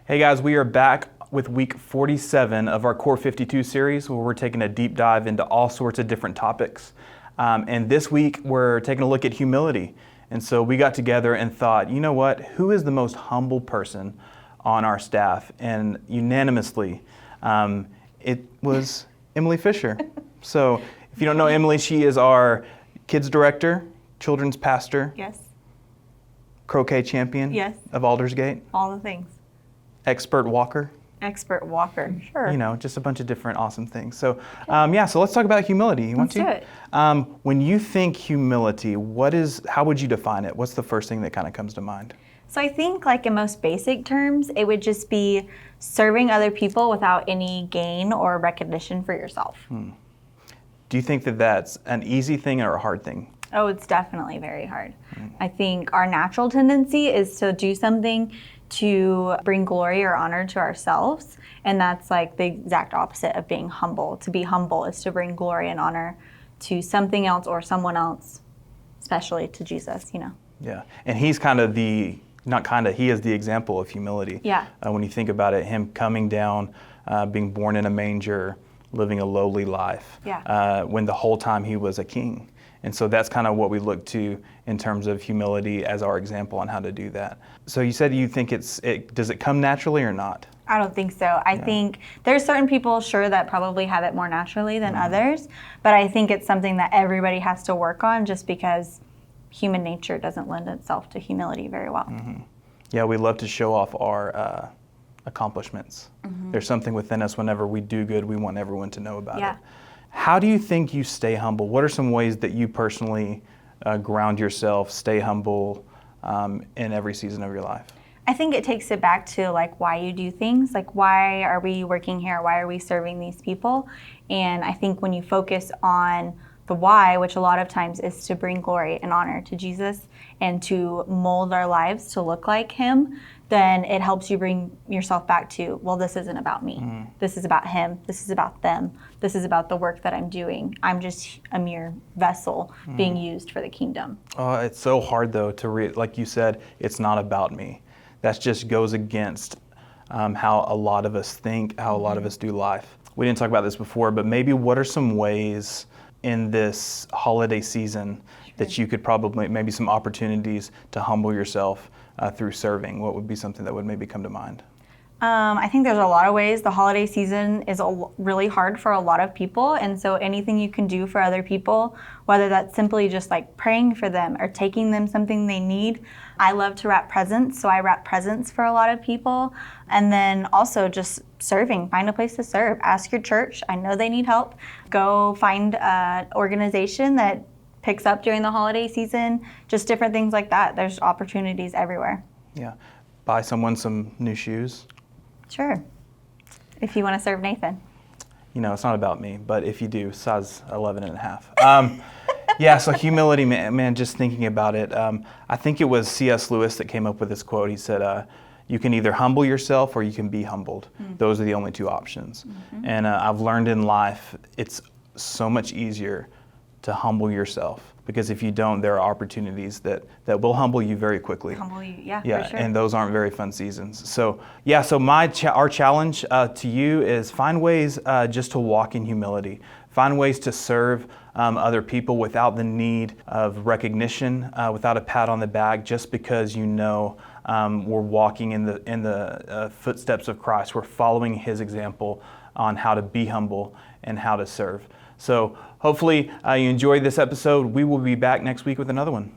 Hey guys, we are back with week 47 of our Core 52 series where we're taking a deep dive into all sorts of different topics. And this week we're taking a look at humility. And so we got together and thought, you know what, who is the most humble person on our staff? And unanimously, it was Emily Fisher. So if you don't know Emily, she is our kids director, children's pastor, Yes. croquet champion Yes. of Aldersgate, All the things. expert walker. Expert walker. Sure. You know, just a bunch of different awesome things. So, so let's talk about humility. You want Let's to? do it. When you think humility, how would you define it? What's the first thing that kind of comes to mind? So I think like in most basic terms, it would just be serving other people without any gain or recognition for yourself. Do you think that that's an easy thing or a hard thing? Oh, it's definitely very hard. I think our natural tendency is to do something to bring glory or honor to ourselves. And that's like the exact opposite of being humble. To be humble is to bring glory and honor to something else or someone else, especially to Jesus, you know. Yeah, and he's kind of he is the example of humility. Yeah. When you think about it, him coming down, being born in a manger, living a lowly life, when the whole time he was a king. And so that's kind of what we look to in terms of humility as our example on how to do that. So you said you think does it come naturally or not? I don't think so. I think there's certain people, sure, that probably have it more naturally than others, but I think it's something that everybody has to work on just because human nature doesn't lend itself to humility very well. Yeah, we love to show off our accomplishments. There's something within us whenever we do good, we want everyone to know about it. How do you think you stay humble? What are some ways that you personally ground yourself, stay humble in every season of your life? I think it takes it back to like why you do things, like why are we working here? Why are we serving these people? And I think when you focus on the why, which a lot of times is to bring glory and honor to Jesus and to mold our lives to look like him, then it helps you bring yourself back to, well, this isn't about me. This is about him. This is about them. This is about the work that I'm doing. I'm just a mere vessel being used for the kingdom. It's so hard, though, like you said, it's not about me. That just goes against how a lot of us think, how a lot of us do life. We didn't talk about this before, but maybe what are some ways in this holiday season that you could probably, maybe some opportunities to humble yourself through serving? What would be something that would maybe come to mind? I think there's a lot of ways. The holiday season is really hard for a lot of people, and so anything you can do for other people, whether that's simply just like praying for them or taking them something they need. I love to wrap presents, so I wrap presents for a lot of people. And then also just serving, find a place to serve. Ask your church, I know they need help. Go find an organization that picks up during the holiday season, just different things like that. There's opportunities everywhere. Yeah, buy someone some new shoes. Sure, if you want to serve Nathan. You know, it's not about me, but if you do, size 11 and a half. So humility, man, just thinking about it. I think it was C.S. Lewis that came up with this quote. He said, you can either humble yourself or you can be humbled. Those are the only two options. And I've learned in life, it's so much easier to humble yourself, because if you don't, there are opportunities that will humble you very quickly. Humble you, for sure. And those aren't very fun seasons. So our challenge to you is find ways just to walk in humility. Find ways to serve other people without the need of recognition, without a pat on the back, just because you know we're walking in the footsteps of Christ. We're following his example on how to be humble and how to serve. So hopefully you enjoyed this episode. We will be back next week with another one.